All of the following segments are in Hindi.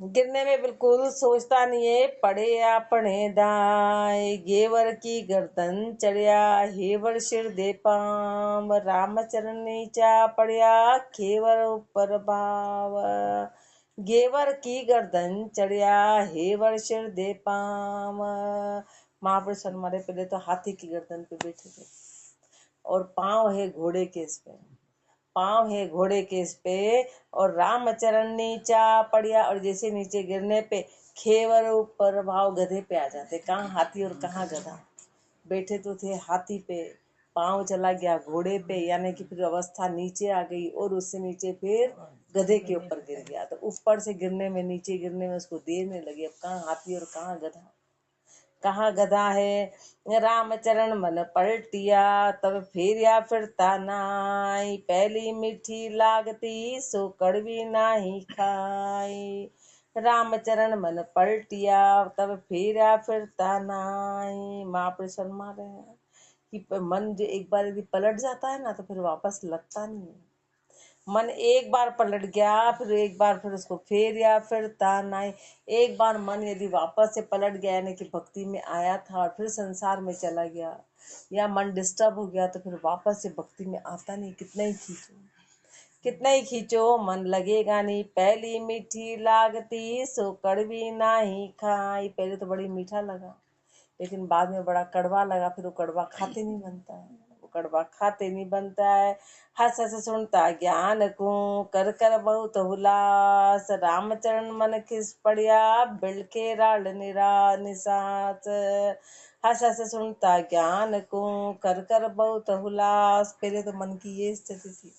गिरने में बिल्कुल सोचता नहीं है, पड़े अपने दाए, गेवर की गर्दन चढ़िया, हेवर सिर दे पाम, रामचरण नीचा पड़िया, खेवर ऊपर भाव, गेवर की गर्दन चढ़िया, हेवर सिर दे पाम। महापुरुष हमारे पहले तो हाथी की गर्दन पे बैठे थे और पांव है घोड़े के इस पे, पांव है घोड़े के इस पे, और रामचरण नीचा पड़िया, और जैसे नीचे गिरने पे खेवर ऊपर भाव, गधे पे आ जाते। कहाँ हाथी और कहाँ गधा, बैठे तो थे हाथी पे, पांव चला गया घोड़े पे, यानी कि फिर अवस्था नीचे आ गई, और उससे नीचे फिर गधे के ऊपर गिर गया। तो ऊपर से गिरने में, नीचे गिरने में उसको देर नहीं लगी। अब कहाँ हाथी और कहाँ गधा, कहाँ गधा है। रामचरण मन पलटिया, तब फेरिया फिरता नाई, पहली मीठी लागती, सो कड़वी नाही खाई। रामचरण मन पलटिया, तब फेरिया फिरता नाई। महापुरुष फरमा रहे हैं कि मन जो एक बार यदि पलट जाता है ना, तो फिर वापस लगता नहीं है। मन एक बार पलट गया, फिर एक बार फिर उसको फेर या फिरता नहीं। एक बार मन यदि वापस से पलट गया, यानी कि भक्ति में आया था और फिर संसार में चला गया, या मन डिस्टर्ब हो गया, तो फिर वापस से भक्ति में आता नहीं। कितना ही खींचो, कितना ही खींचो, मन लगेगा नहीं। पहली मीठी लागती, सो कड़वी नाही खाई। पहले तो बड़ी मीठा लगा, लेकिन बाद में बड़ा कड़वा लगा। फिर वो कड़वा खाते नहीं बनता है, वो कड़वा खाते नहीं बनता है। हंस हंस सुनता ज्ञान को, कर कर बहुत हुलास, रामचरण मन खिस पड़िया, बिलके राल निरा निसात। हंस हंस सुनता ज्ञान को, कर कर बहुत हुलास। पहले तो मन की ये स्थिति थी।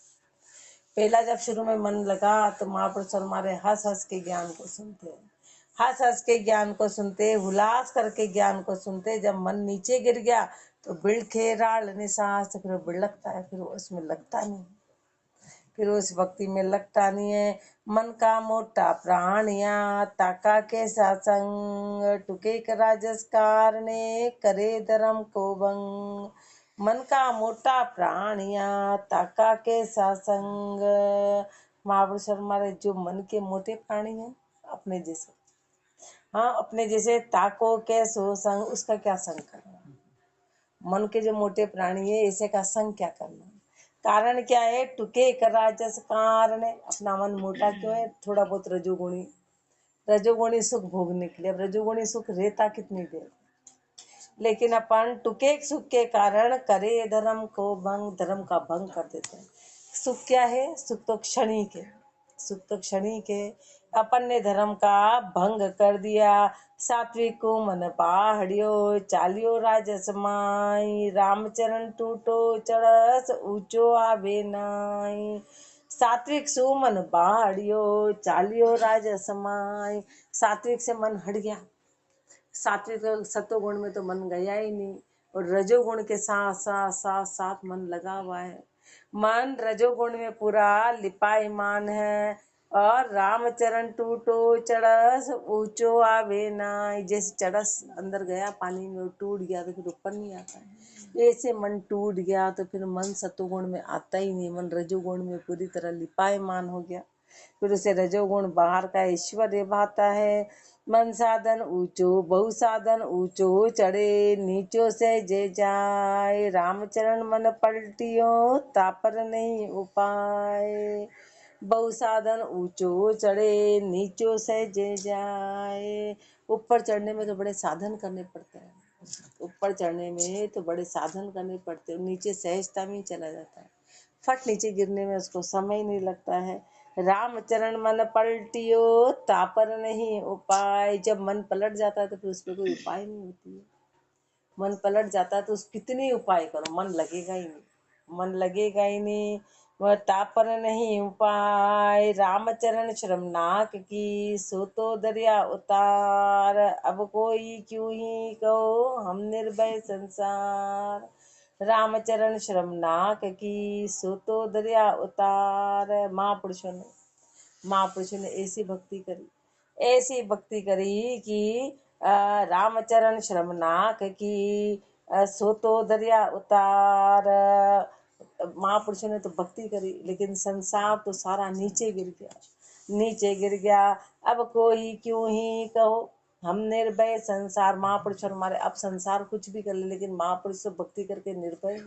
पहला जब शुरू में मन लगा, तो महापुरुष हमारे हंस हंस के ज्ञान को सुनते, हंस हंस के ज्ञान को सुनते, हुलास करके ज्ञान को सुनते। जब मन नीचे गिर गया, तो बिड़खे राल निसास, फिर बिड़कता है, फिर उसमें लगता नहीं, फिर उस भक्ति में लगता नहीं है। मन का मोटा प्राणिया, ताका के सासंग, टुके राजस्कार ने, करे धर्म को भंग। मन का मोटा प्राणिया, ताका के सासंग। महापुरुष हमारे जो मन के मोटे प्राणी हैं, अपने जैसे, हाँ अपने जैसे, ताको के सो संग, उसका क्या संग करना। मन के जो मोटे प्राणी है, ऐसे का संग क्या करना। कारण क्या है, टुके कर राजस कारण है। अपना मन मोटा क्यों है, थोड़ा बहुत रजोगुणी, रजोगुणी सुख भोगने के लिए। अब रजोगुणी सुख रहता कितनी देर, लेकिन अपन टुके सुख के कारण करे धर्म को भंग, धर्म का भंग कर देते हैं। सुख क्या है, सुख तो क्षणिक है, सुख तो क्षणिक है। अपन ने धर्म का भंग कर दिया। सात्विक को मन पहाड़ियो, चालियो राजस माई, रामचरण टूटो चढ़स, ऊंचो आवे नाई। सात्विक सुमन पहाड़ियो, चालियो राजस माई। सात्विक से मन हट गया, सात्विक सत्वगुण में तो मन गया ही नहीं, और रजोगुण के साथ साथ साथ साथ मन लगा हुआ है। मन रजोगुण में पूरा लिपाईमान है, और रामचरण टूटो चढ़स, ऊंचो आवे ना। जैसे चढ़स अंदर गया पानी में, टूट गया, तो फिर ऊपर नहीं आता है। ऐसे मन टूट गया, तो फिर मन सत्वगुण में आता ही नहीं, मन रजोगुण में पूरी तरह लिपाईमान हो गया। फिर उसे रजोगुण बाहर का ऐश्वर्य भाता है। मन साधन ऊंचो, बहु साधन ऊंचो चढ़े, नीचो से जे जाए, रामचरण मन पलटियो, तापर नहीं उपाय। बहु साधन ऊंचो चढ़े, नीचो से जे जाए। ऊपर चढ़ने में तो बड़े साधन करने पड़ते हैं, ऊपर चढ़ने में तो बड़े साधन करने पड़ते हैं, नीचे सहजता में चला जाता है। फट नीचे गिरने में उसको समय नहीं लगता है। रामचरण मन पलटियो, तापर नहीं उपाय। जब मन पलट जाता है, तो फिर उस पर कोई उपाय नहीं होती है। मन पलट जाता है, तो उस कितनी उपाय करो, मन लगेगा ही नहीं, मन लगेगा ही नहीं। वह तापर नहीं उपाय, रामचरण शर्मनाक की, सो तो दरिया उतार। अब कोई क्यों ही कहो, हम निर्भय संसार। रामचरण शर्मनाक की, सो तो दरिया उतार। महापुरुषों ने ऐसी भक्ति करी, ऐसी भक्ति करी कि रामचरण शर्मनाक की, सो तो दरिया उतार। महापुरुषों ने तो भक्ति करी, लेकिन संसार तो सारा नीचे गिर गया, नीचे गिर गया। अब कोई क्यों ही कहो हम निर्भय संसार। महापुरुष हमारे, अब संसार कुछ भी कर ले लेकिन महापुरुष से भक्ति करके निर्भय,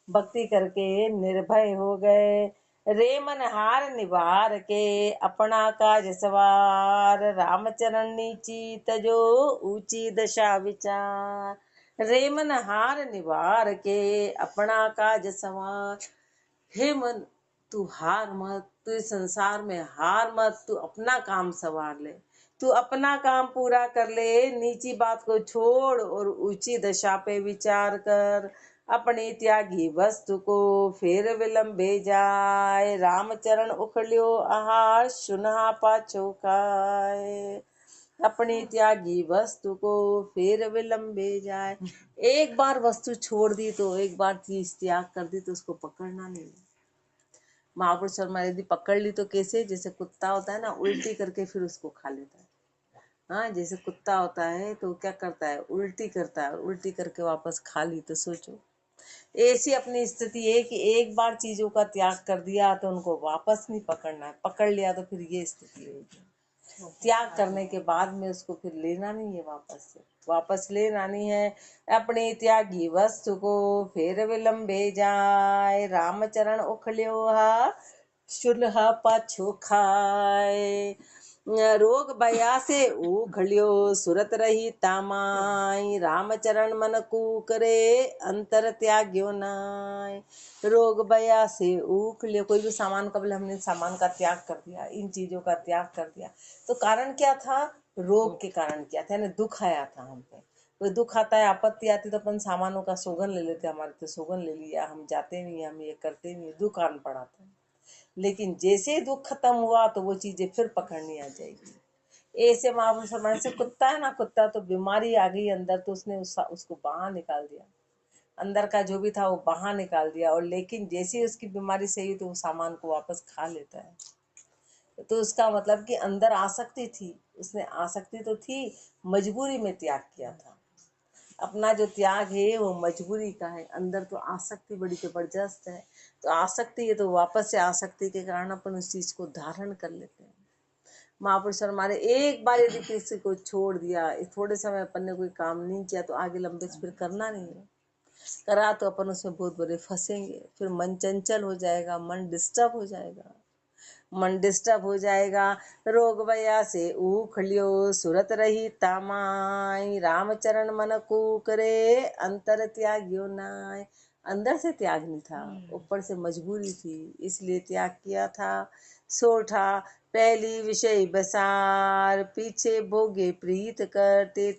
भक्ति करके निर्भय हो गए। रे मन हार निवार के अपना काज सवार, रामचरण नीची तजो ऊंची दशा विचार। रे मन हार निवार के अपना काज सवार। हे मन, तू हार मत, तू इस संसार में हार मत, तू अपना काम संवार ले, तू अपना काम पूरा कर ले। नीची बात को छोड़ और ऊंची दशा पे विचार कर। अपनी त्यागी वस्तु को फिर विलंबे जाए, रामचरण उखलियो आहार सुनहा पाछो खाए। अपनी त्यागी वस्तु को फिर विलंबे जाए। एक बार वस्तु छोड़ दी तो, एक बार चीज त्याग कर दी तो उसको पकड़ना नहीं। महापुरुष शर्मा यदि पकड़ ली तो कैसे, जैसे कुत्ता होता है ना, उल्टी करके फिर उसको खा लेता है। हाँ, जैसे कुत्ता होता है तो क्या करता है, उल्टी करता है, उल्टी करके वापस खा ली। तो सोचो ऐसी अपनी स्थिति है कि एक बार चीजों का त्याग कर दिया तो उनको वापस नहीं पकड़ना है, पकड़ लिया तो फिर ये स्थिति होगी। त्याग करने के बाद में उसको फिर लेना नहीं है, वापस से वापस लेना नहीं है। अपने त्यागी वस्तु को फिर विलंबे जाए, रामचरण उखलियो सुलह पाछो खाए। रोग भया से उखलियो सुरत रही तामाई, रामचरण मन करे अंतर त्याग्यो नाय। रोग भया से उख लियो, कोई भी सामान, कबल हमने सामान का त्याग कर दिया, इन चीजों का त्याग कर दिया तो कारण क्या था, रोग के कारण क्या था, यानी दुख आया था हम पे। कोई दुख आता है, आपत्ति आती तो अपन सामानों का सोगन ले लेते, हमारे तो सोगन ले लिया, हम जाते नहीं, हम ये करते नहीं, दुख आन पड़ा था। लेकिन जैसे दुख खत्म हुआ तो वो चीजें फिर पकड़नी आ जाएगी। ऐसे महापुरुष फरमाने से, कुत्ता है ना, कुत्ता तो बीमारी आ गई अंदर तो उसने उसको बाहर निकाल दिया, अंदर का जो भी था वो बाहर निकाल दिया, और लेकिन जैसे ही उसकी बीमारी सही हुई तो वो सामान को वापस खा लेता है। तो उसका मतलब कि अंदर आसक्ति थी, उसने आसक्ति तो थी, मजबूरी में त्याग किया था। अपना जो त्याग है वो मजबूरी का है, अंदर तो आसक्ति बड़ी जबरदस्त है। तो आसक्ति है तो वापस से आसक्ति के कारण अपन उस चीज को धारण कर लेते हैं। महापुरुष हमारे, एक बार यदि किसी को छोड़ दिया, थोड़े समय अपन ने कोई काम नहीं किया तो आगे लंबे से फिर करना नहीं है, करा तो अपन उसमें बहुत बड़े फंसेंगे, फिर मन चंचल हो जाएगा, मन डिस्टर्ब हो जाएगा, मन डिस्टर्ब हो जाएगा। रोग भया से उखलियो सुरत रही तामाई, रामचरण मन करे अंतर त्याग्यो नाय। अंदर से त्याग नहीं था, ऊपर से मजबूरी थी, इसलिए त्याग किया था। सोठा पहली विषय बसार, पीछे भोगे प्रीत करते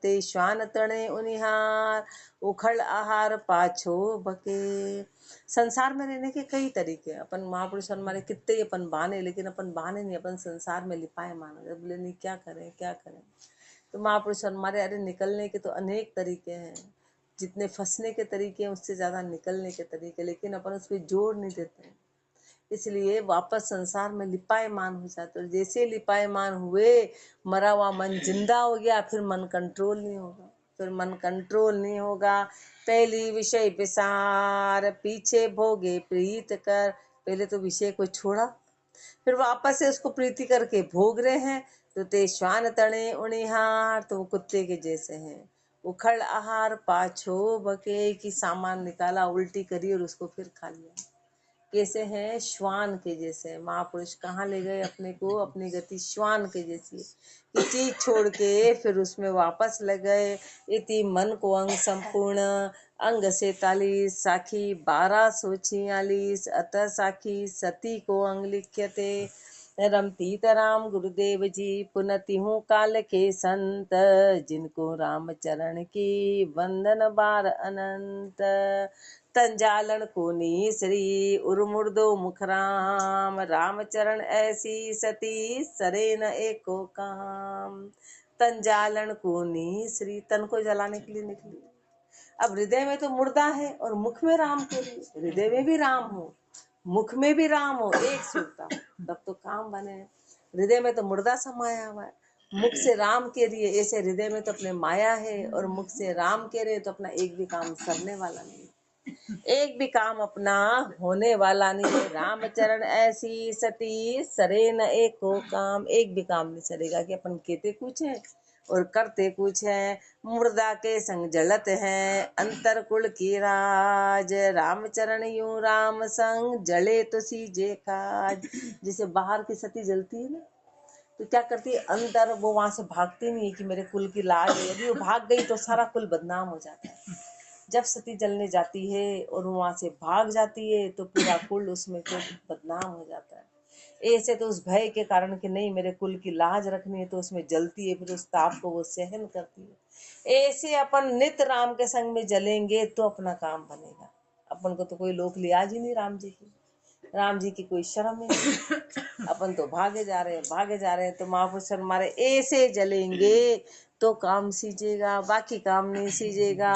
ते श्वान तणे उनिहार, उखड़ आहार पाछो बके। संसार में रहने के कई तरीके, अपन महापुरुष हमारे कितने अपन बहाने, लेकिन अपन बहाने नहीं, अपन संसार में लिपाए माना, बोले नहीं क्या करें क्या करें। तो महापुरुष हमारे, अरे निकलने के तो अनेक तरीके हैं, जितने फंसने के तरीके हैं उससे ज्यादा निकलने के तरीके, लेकिन अपन उस पर जोर नहीं देते, इसलिए वापस संसार में लिपायमान हो जाते। और जैसे लिपायमान हुए, मरा हुआ मन जिंदा हो गया, फिर मन कंट्रोल नहीं होगा, फिर मन कंट्रोल नहीं होगा। पहली विषय विसार, पीछे भोगे प्रीत कर। पहले तो विषय को छोड़ा, फिर वापस से उसको प्रीति करके भोग रहे हैं। तो ते श्वान तणे उणिहार, तो वो कुत्ते के जैसे हैं। उखड़ आहार पाछो बके, की सामान निकाला, उल्टी करी और उसको फिर खा लिया। कैसे हैं, श्वान के जैसे। महापुरुष कहाँ ले गए अपने को, अपनी गति श्वान के जैसी, कि चीज छोड़ के फिर उसमें वापस लग गए। इति मन को अंग संपूर्ण, अंग से 43 साखी 1246, अतः साखी सती को अंग लिख्यते। रमती राम गुरुदेव जी पुनति हूँ काल के संत, जिनको राम चरण की वंदन बार अनंत। तंजालन को श्री उर्मुर्दो मुख राम, रामचरण ऐसी सती सरे न एको काम। तंजालन को श्री, तन को जलाने के लिए निकली। अब हृदय में तो मुर्दा है और मुख में राम के लिए, हृदय में भी राम हो मुख में भी राम हो, एक सूरता, तब तो काम बने। हृदय में तो मुर्दा समाया हुआ है, मुख से राम के लिए। ऐसे हृदय में तो अपने माया है और मुख से राम के रहे तो अपना एक भी काम करने वाला नहीं। एक भी काम अपना होने वाला नहीं। रामचरण ऐसी सती सरे न एको काम। एक भी काम नहीं सरेगा कि अपन कहते कुछ है और करते कुछ है। मुर्दा के संग जलत है अंतर कुल की राज। रामचरण यूं राम संग जले तो सीजे काज। जैसे बाहर की सती जलती है ना, तो क्या करती है, अंदर वो वहां से भागती नहीं है कि मेरे कुल की लाज है। यदि वो भाग गई तो सारा कुल बदनाम हो जाता है। जब सती जलने जाती है और वहां से भाग जाती है तो पूरा कुल उसमें फिर बदनाम हो जाता है। ऐसे तो उस भय के कारण कि नहीं मेरे कुल की लाज रखनी है तो उसमें जलती है, फिर उस ताप को वो सहन करती है। ऐसे अपन नित राम के संग में जलेंगे तो अपना काम बनेगा। अपन को तो कोई लोक लिहाज ही नहीं राम जी की, राम जी की कोई शर्म ही नहीं। अपन तो भागे जा रहे हैं, भागे जा रहे हैं। तो महापुरुष हमारे ऐसे जलेंगे तो काम सीजेगा, बाकी काम नहीं सीजेगा।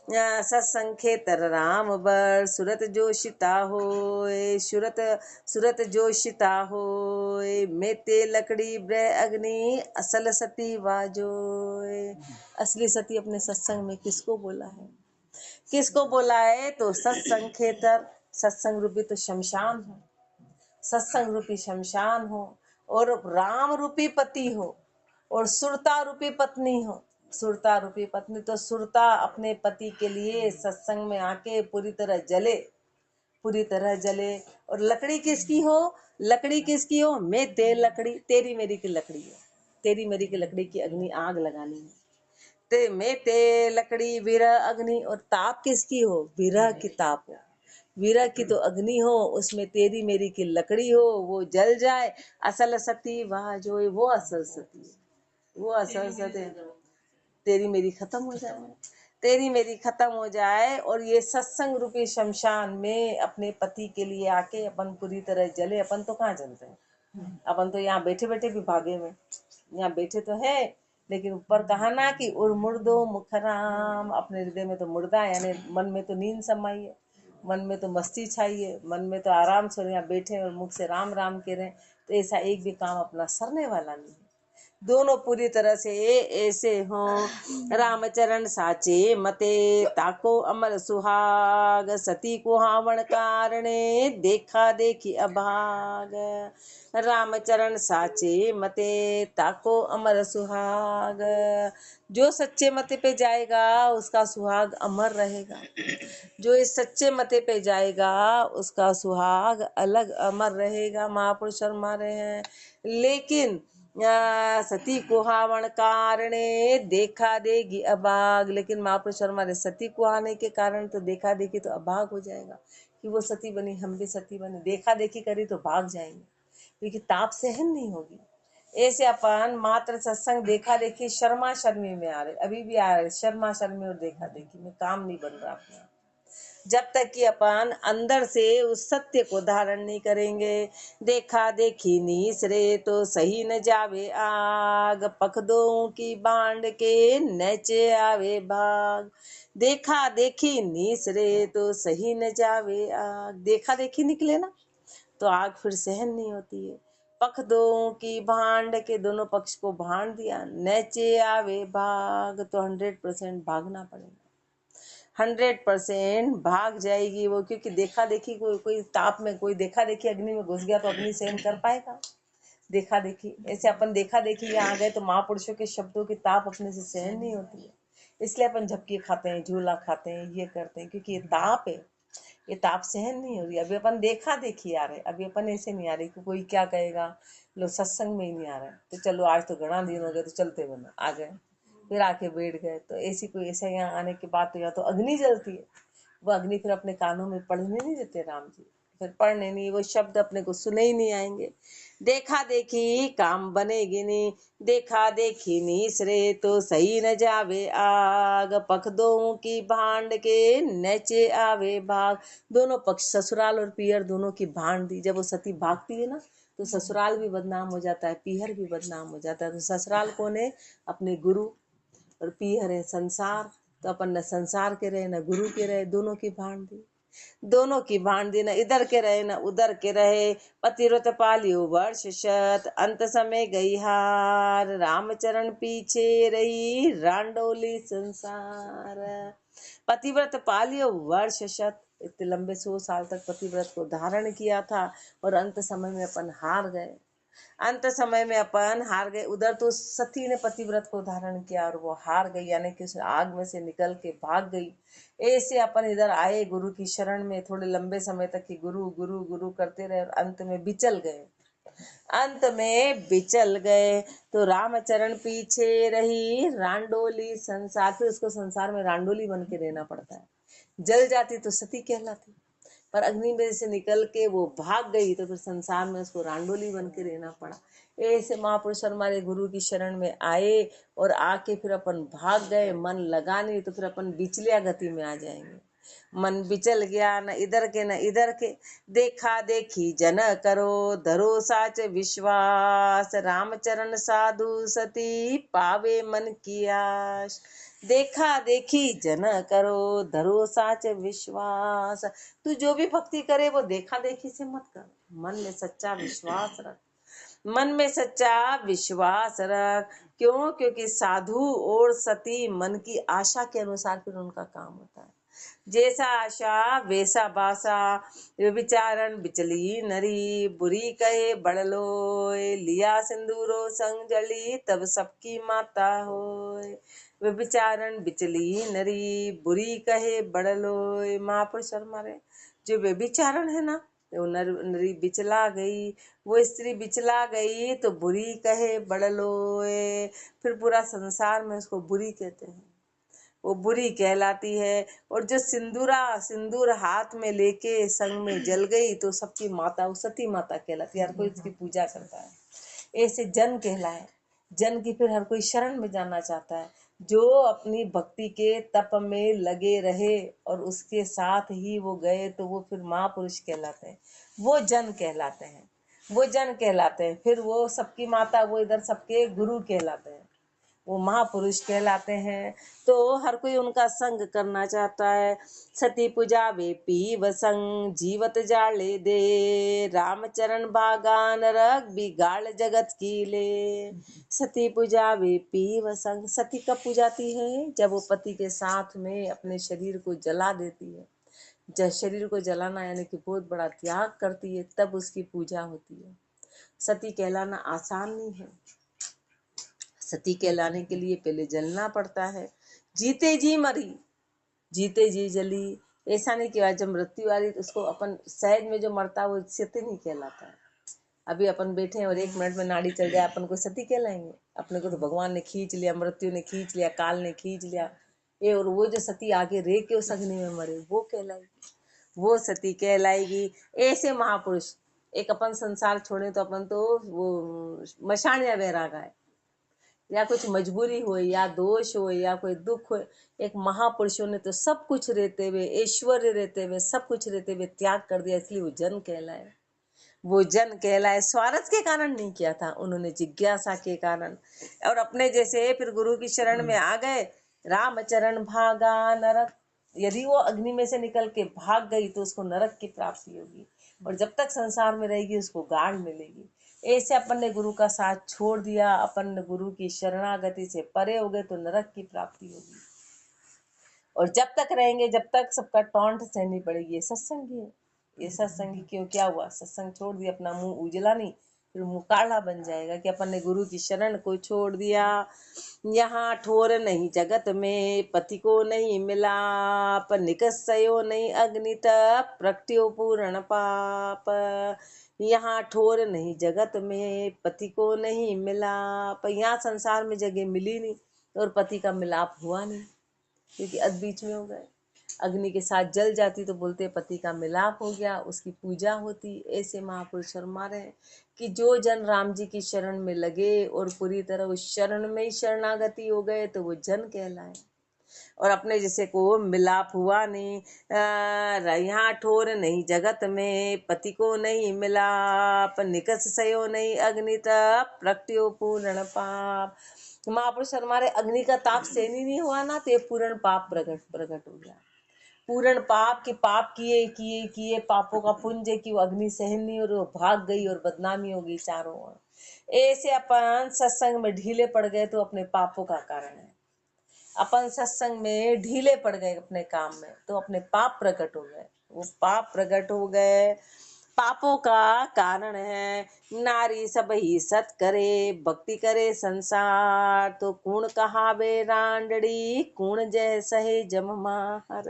सत्संग खेतर राम बर सुरत जोशिता होए। सुरत जोशिता होए। मेते लकड़ी ब्रह अग्नि असल सती वाजोए। असली सती अपने सत्संग में किसको बोला है? किसको बोला है? तो सत्संग खेतर, सत्संग रूपी तो शमशान हो, सत्संग रूपी शमशान हो, और राम रूपी पति हो, और सुरता रूपी पत्नी हो। सुरता रूपी पत्नी तो सुरता अपने पति के लिए सत्संग में आके पूरी तरह जले, पूरी तरह जले। और लकड़ी किसकी हो? लकड़ी किसकी हो? मैं ते लकड़ी, तेरी मेरी की लकड़ी है। तेरी मेरी की लकड़ी की अग्नि आग लगानी है। ते में ते लकड़ी विरह अग्नि। और ताप किसकी हो? विरह की ताप हो, विरह की तो अग्नि हो, उसमें तेरी मेरी की लकड़ी हो, वो जल जाए। असल सती वह जो है वो असल सती है, वो असल सती। तेरी मेरी खत्म हो जाए, तेरी मेरी खत्म हो जाए। और ये सत्संग रूपी शमशान में अपने पति के लिए आके अपन पूरी तरह जले। अपन तो कहाँ जलते हैं, अपन तो यहाँ बैठे बैठे भी भागे में, यहाँ बैठे तो है लेकिन ऊपर कहा ना कि उर मुर्दो मुखराम। अपने हृदय में तो मुर्दा, यानी मन में तो नींद समाई है, मन में तो मस्ती छाई है, मन में तो आराम से यहाँ बैठे और मुख से राम राम कह रहे हैं। तो ऐसा एक भी काम अपना सरने वाला नहीं है। दोनों पूरी तरह से ऐसे हो। रामचरण साचे मते ताको अमर सुहाग। सती को हावण कारणे देखा देखी अभाग। रामचरण साचे मते ताको अमर सुहाग। जो सच्चे मते पे जाएगा उसका सुहाग अमर रहेगा। जो इस सच्चे मते पे जाएगा उसका सुहाग अलग अमर रहेगा। महापुरुष फरमा रहे हैं। लेकिन सती कुहावण कारणे देखा देगी अभाग। लेकिन महापुरुष फरमा रहे सती कुहाने के कारण तो देखा देखी तो अभाग हो जाएगा कि वो सती बनी, हम भी सती बने, देखा देखी करी तो भाग जाएंगे, क्योंकि ताप सहन नहीं होगी। ऐसे अपन मात्र सत्संग देखा देखी शर्मा शर्मी में आ रहे, अभी भी आ रहे शर्मा शर्मी और देखा देखी में, काम नहीं बन रहा अपना। जब तक कि अपन अंदर से उस सत्य को धारण नहीं करेंगे। देखा देखी नीसरे तो सही न जावे आग। पखदों की बांड के नचे आवे भाग। देखा देखी नीसरे तो सही न जावे आग। देखा देखी निकले ना तो आग फिर सहन नहीं होती है। पख दो की भांड के, दोनों पक्ष को भांड दिया, नचे आवे भाग। तो 100% भागना पड़ेगा, 100% भाग जाएगी वो। क्योंकि देखा देखी कोई ताप में, कोई देखा देखी अग्नि में घुस गया तो अग्नि सहन कर पाएगा? देखा देखी ऐसे अपन देखा देखी यहाँ आ गए तो महापुरुषों के शब्दों की ताप अपने से सहन नहीं होती है। इसलिए अपन झपकी खाते हैं, झूला खाते हैं, ये करते हैं, क्योंकि ये ताप है, ये ताप सहन नहीं हो रही। अभी अपन देखा देखी आ रहे, अभी अपन ऐसे नहीं आ रहे कि कोई क्या कहेगा, लोग सत्संग में ही नहीं आ रहे तो चलो आज तो घना दिन हो गए तो चलते बना आ गए, फिर आके बैठ गए। तो ऐसी कोई ऐसा यहाँ आने के बाद तो यहाँ तो अग्नि जलती है, वो अग्नि फिर अपने कानों में पढ़ने नहीं देते राम जी, फिर पढ़ने नहीं, वो शब्द अपने को सुने ही नहीं आएंगे। देखा देखी काम बनेगी नहीं, देखा देखी नीसरे तो सही न जावे आग। पखदों की भांड के नचे आवे भाग। दोनों पक्ष, ससुराल और पीहर दोनों की भांड दी। जब वो सती भागती है ना तो ससुराल भी बदनाम हो जाता है, पीहर भी बदनाम हो जाता है। तो ससुराल कौन है? अपने गुरु, और पीहर है संसार। तो अपन न संसार के रहे न गुरु के रहे, दोनों की भांड दी, दोनों की भांड दी। न इधर के रहे न उधर के रहे। पतिव्रत पालियो वर्ष शत, अंत समय गई हार। रामचरण पीछे रही रांडोली संसार। पतिव्रत पालियो वर्ष शत, इतने लंबे 100 साल तक पतिव्रत को धारण किया था और अंत समय में अपन हार गए। अंत समय में अपन हार गए। उधर तो सती ने पतिव्रत को धारण किया और वो हार गई, यानी कि उस आग में से निकल के भाग गई। ऐसे अपन इधर आए गुरु की शरण में, थोड़े लंबे समय तक की गुरु गुरु गुरु करते रहे और अंत में बिचल गए। अंत में बिचल गए तो रामचरण पीछे रही रांडोली संसार, फिर उसको संसार में रांडोली बन के रहना पड़ता है। जल जाती तो सती कहलाती, पर अग्नि में से निकल के वो भाग गई तो फिर संसार में उसको रांडोली बन के रहना पड़ा। ऐसे महापुरुष हमारे गुरु की शरण में आए और आके फिर अपन भाग गए, मन लगा नहीं तो फिर अपन बिचलिया गति में आ जाएंगे। मन बिचल गया, न इधर के न इधर के, देखा देखी जन करो धरो साच विश्वास, रामचरण साधु सती पावे मन की आश। देखा देखी जन करो धरो साच विश्वास, तू जो भी भक्ति करे वो देखा देखी से मत कर, मन में सच्चा विश्वास रख, मन में सच्चा विश्वास रख। क्यों? क्योंकि साधु और सती मन की आशा के अनुसार फिर उनका काम होता है। जैसा आशा वैसा बासा, विचारण बिचली नरी, बुरी कहे बड़लोय, लिया सिंदूरो संग जली, तब सबकी माता होय। विचारण बिचली नरी, बुरी कहे बड़लोय। महापुरुष हमारे जो व्यभिचारण है ना, वो नरी बिचला गई, वो स्त्री बिचला गई तो बुरी कहे बड़लोय, फिर पूरा संसार में उसको बुरी कहते हैं, वो बुरी कहलाती है। और जो सिंदूर हाथ में लेके संग में जल गई तो सबकी माता, वो सती माता कहलाती है। हर कोई उसकी पूजा करता है। ऐसे जन कहलाए, जन की फिर हर कोई शरण में जाना चाहता है। जो अपनी भक्ति के तप में लगे रहे और उसके साथ ही वो गए तो वो फिर महापुरुष कहलाते हैं, वो जन कहलाते हैं, वो जन कहलाते हैं। फिर वो सबकी माता, वो इधर सबके गुरु कहलाते हैं, वो महापुरुष कहलाते हैं। तो हर कोई उनका संग करना चाहता है। सती पूजा वे पीव संग, जीवत जाले दे, रामचरण भागा नरक बिगाड़ जगत की ले। सती पूजा वे पीव संग, सती कब पूजाती है? जब वो पति के साथ में अपने शरीर को जला देती है। जब शरीर को जलाना यानी कि बहुत बड़ा त्याग करती है, तब उसकी पूजा होती है। सती कहलाना आसान नहीं है। सती कहलाने के लिए पहले जलना पड़ता है। जीते जी मरी, जीते जी जली। ऐसा नहीं कि जब मृत्यु आ रही तो उसको अपन सहज में जो मरता है वो सती नहीं कहलाता है। अभी अपन बैठे हैं और 1 मिनट में नाड़ी चल जाए, अपन को सती कहलाएंगे? अपने को तो भगवान ने खींच लिया, मृत्यु ने खींच लिया, काल ने खींच लिया। ये और वो जो सती आगे रह के उस अग्नि में मरे, वो कहलाएगी, वो सती कहलाएगी। ऐसे महापुरुष, एक अपन संसार छोड़े तो अपन तो वो मशान या वैराग है, या कुछ मजबूरी हो या दोष हो या कोई दुख हो, एक महापुरुषों ने तो सब कुछ रहते हुए, ऐश्वर्य रहते हुए, सब कुछ रहते हुए त्याग कर दिया, इसलिए वो जन कहलाए। वो जन कहलाए। स्वार्थ के कारण नहीं किया था, उन्होंने जिज्ञासा के कारण। और अपने जैसे फिर गुरु की शरण में आ गए। रामचरण भागा नरक, यदि वो अग्नि में से निकल के भाग गई तो उसको नरक की प्राप्ति होगी, और जब तक संसार में रहेगी उसको गाढ़ मिलेगी। ऐसे अपन ने गुरु का साथ छोड़ दिया, अपन ने गुरु की शरणागति से परे हो गए तो नरक की प्राप्ति होगी। और जब तक रहेंगे, जब तक सबका टॉन्ट सहनी पड़ेगी। ये सत्संगी है, ये सत्संगी क्यों? क्या हुआ? सत्संग छोड़ दिया, अपना मुंह उजला नहीं, फिर मुंह काला बन जाएगा कि अपन ने गुरु की शरण को छोड़ दिया। यहाँ ठोर नहीं जगत में, पति को नहीं मिला, पर निकस्यो नहीं अग्नि तप, प्रगट्यो पूर्ण पाप। यहाँ ठोर नहीं जगत में, पति को नहीं मिला, पर यहाँ संसार में जगह मिली नहीं और पति का मिलाप हुआ नहीं, क्योंकि अध बीच में हो गए। अग्नि के साथ जल जाती तो बोलते पति का मिलाप हो गया, उसकी पूजा होती। ऐसे महापुरुष फरमा रहे हैं कि जो जन राम जी की शरण में लगे और पूरी तरह उस शरण में ही शरणागति हो गए तो वो जन कहलाए। और अपने जैसे को मिलाप हुआ नहीं, यहाँ ठोर नहीं जगत में, पति को नहीं मिला, पर निकस सयो नहीं अग्नि तप, प्रगट्यो पूर्ण पाप। महापुरुष हमारे अग्नि का ताप सहन ही नहीं हुआ ना, तो ये पूर्ण पाप प्रकट हो गया। पूर्ण पाप के पाप किए किए किए पापों का पुंज है कि वो अग्नि सहन नहीं और वो भाग गई और बदनामी हो गई चारों ओर। ऐसे अपन सत्संग में ढीले पड़ गए तो अपने पापों का कारण है। अपन सत्संग में ढीले पड़ गए अपने काम में, तो अपने पाप प्रकट हो गए। वो पाप प्रकट हो गए, पापों का कारण है। नारी सब ही सत करे, भक्ति करे संसार, तो कूण कहावे रांडड़ी, कूण जय सहे जम मार।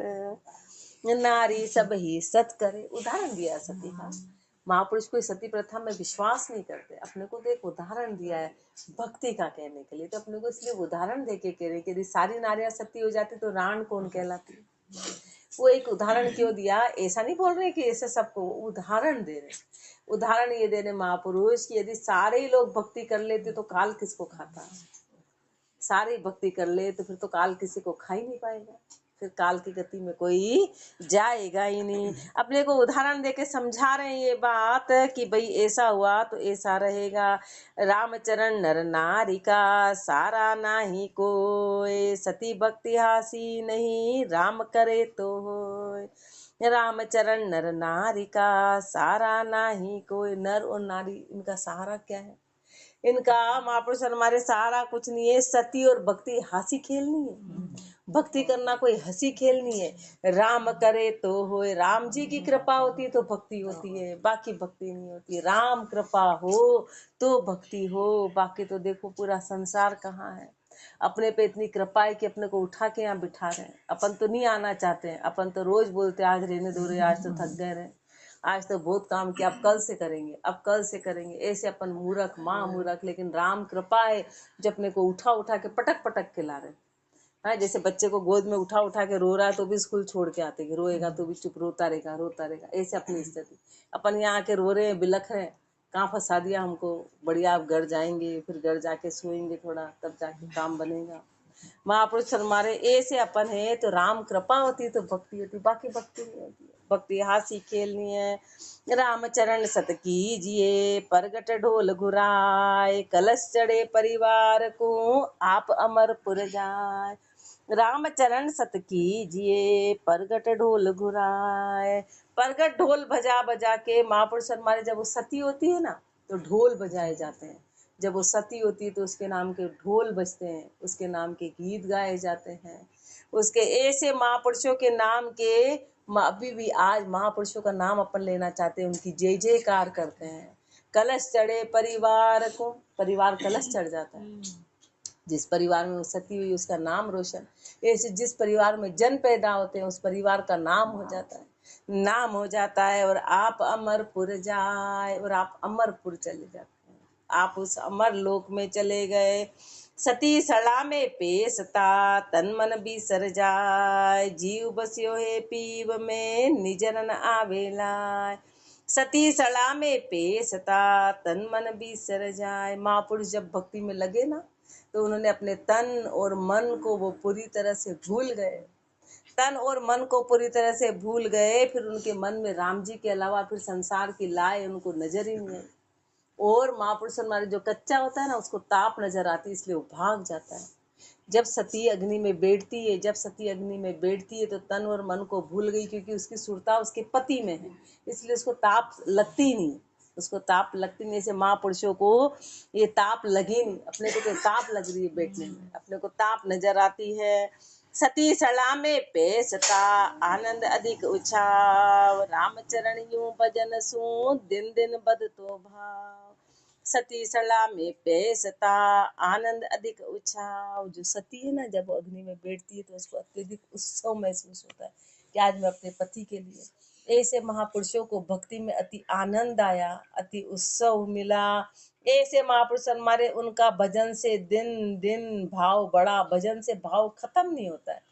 नारी सब ही सत करे, उदाहरण दिया सती का। महापुरुष कोई सती प्रथा में विश्वास नहीं करते, अपने को तो एक उदाहरण दिया है भक्ति का कहने के लिए, तो अपने को इसलिए उदाहरण देके कह रहे कि यदि सारी नारियां सती हो जाती तो राण कौन कहलाती। वो एक उदाहरण क्यों दिया, ऐसा नहीं बोल रहे कि ऐसे सबको, उदाहरण दे रहे। उदाहरण ये दे रहे महापुरुष कि यदि सारे ही लोग भक्ति कर लेते तो काल किसको खाता। सारी भक्ति कर ले तो फिर तो काल किसी को खा ही नहीं पाएगा, फिर काल की गति में कोई जाएगा ही नहीं। अपने को उदाहरण देके समझा रहे हैं ये बात कि भाई ऐसा हुआ तो ऐसा रहेगा। रामचरण नर नारी का सारा नाही कोई, सती भक्ति हासी नहीं, राम करे तो होय। रामचरण नर नारी का सारा नाही कोई, नर और नारी इनका सहारा क्या है, इनका महापुरुष हमारे सहारा कुछ नहीं है। सती और भक्ति हंसी खेल नहीं है, भक्ति करना कोई हंसी खेल नहीं है। राम करे तो होए, राम जी की कृपा होती है तो भक्ति होती है, बाकी भक्ति नहीं होती। राम कृपा हो तो भक्ति हो, बाकी तो देखो पूरा संसार कहाँ है। अपने पे इतनी कृपा है कि अपने को उठा के यहाँ बिठा रहे हैं। अपन तो नहीं आना चाहते हैं, अपन तो रोज बोलते आज रहने दो रे, आज तो थक गए रहे, आज तो बहुत काम किया, अब कल से करेंगे, अब कल से करेंगे, ऐसे अपन मूर्ख माँ मूर्ख। लेकिन राम कृपा है जो अपने को उठा उठा के पटक पटक के ला रहे। हाँ, जैसे बच्चे को गोद में उठा उठा के रो रहा है तो भी स्कूल छोड़ के आते, रोएगा तो भी चुप, रोता रहेगा रोता रहेगा, ऐसे अपनी स्थिति। अपन यहाँ आके रो रहे हैं, बिलख रहे हैं, कहाँ फंसा दिया हमको, बढ़िया आप घर जाएंगे, फिर घर जाके सोएंगे थोड़ा, तब जाके काम बनेगा। महापुरुष हमारे ऐसे अपन है तो राम कृपा होती तो भक्ति होती, बाकी भक्ति नहीं होती। भक्ति हासी खेलनी है। रामचरण सत कीजिए, परगट ढोल घुराए, कलश चढ़े परिवार को, आप अमरपुर जाए। रामचरण सत कीजिए, परगट ढोल घुराए। परगट ढोल बजा बजा के महापुरुष हमारे जब वो सती होती है ना तो ढोल बजाए जाते हैं। जब वो सती होती है तो उसके नाम के ढोल बजते हैं, उसके नाम के गीत गाए जाते हैं। उसके ऐसे महापुरुषों के नाम के अभी भी आज महापुरुषों का नाम अपन लेना चाहते हैं, उनकी जय जयकार करते हैं। कलश चढ़े परिवार को, परिवार कलश चढ़ जाता है। जिस परिवार में वो सती हुई उसका नाम रोशन, ऐसे जिस परिवार में जन पैदा होते हैं उस परिवार का नाम हो जाता है, नाम हो जाता है। और आप अमरपुर जाए, और आप अमरपुर चले जाते हैं, आप उस अमर लोक में चले गए। सती सड़ा में पेसता, तन मन बिसर जाए, जीव बस्यो है पीव में, निजन आवेला। सती सड़ा में पेसता, तन मन बिसर जाए। महापुरुष जब भक्ति में लगे ना तो उन्होंने अपने तन और मन को वो पूरी तरह से भूल गए, तन और मन को पूरी तरह से भूल गए। फिर उनके मन में राम जी के अलावा फिर संसार की लाए उनको नजर ही नहीं आई। और महापुरुष हमारे जो कच्चा होता है ना उसको ताप नजर आती है, इसलिए वो भाग जाता है। जब सती अग्नि में बैठती है, जब सती अग्नि में बैठती है तो तन और मन को भूल गई, क्योंकि उसकी सुरता उसके पति में है, इसलिए उसको ताप लगती नहीं, उसको ताप लगती नहीं। ऐसे महापुरुषों को ये ताप लगी नहीं, अपने को तो ताप लग रही है बैठने में, अपने को ताप नजर आती है। सती सड़ा में पेसता, आनंद अधिक उछाव, रामचरण यूं भजन सू, दिन दिन बदतो भाव। सती सड़ा में पेसता, आनंद अधिक उछाव। जो सती है ना जब अग्नि में बैठती है तो उसको अत्यधिक उत्सव महसूस होता है कि आज मैं अपने पति के लिए। ऐसे महापुरुषों को भक्ति में अति आनंद आया, अति उत्सव मिला। ऐसे महापुरुष हमारे, उनका भजन से दिन दिन भाव बढ़ा, भजन से भाव खत्म नहीं होता है,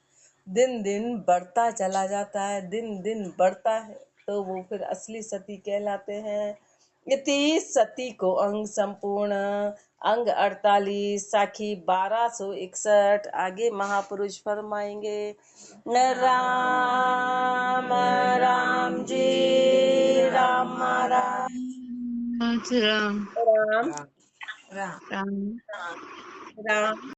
दिन दिन बढ़ता चला जाता है, दिन दिन बढ़ता है, तो वो फिर असली सती कहलाते हैं। इति सती को अंग संपूर्ण, अंग 48, साखी 1261। आगे महापुरुष फरमाएंगे। राम राम जी राम राम राम राम राम राम।